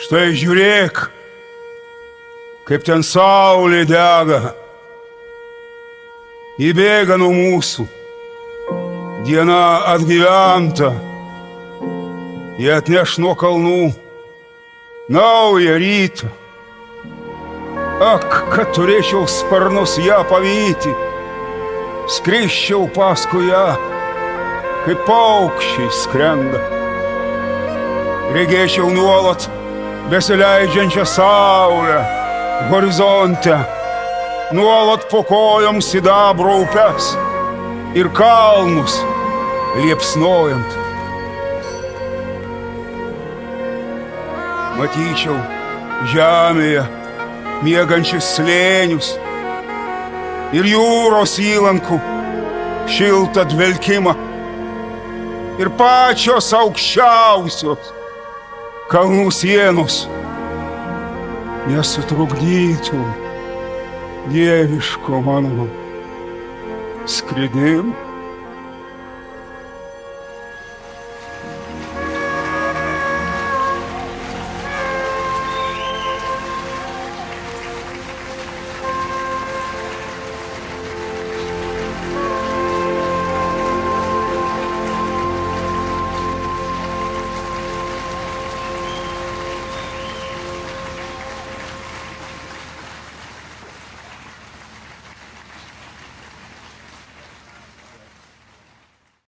Štai žiūrėk, kaip ten saulė dega, įbėga nuo mūsų, diena atgyventa, jie atneš nuo kalnų naują rytą. Ak, kad turėčiau sparnus ją pavyti, skrisčiau paskui ją, kaip paukščiai skrenda. Regėčiau nuolat besileidžiančią saulę horizonte, nuolat po kojom sidabro upes ir kalnus liepsnojant. Matyčiau žemėje miegančius slėnius ir jūros įlankų šiltą dvelkimą ir pačios aukščiausios kalnų sienos nesutrukdytų dieviško mano skridimo.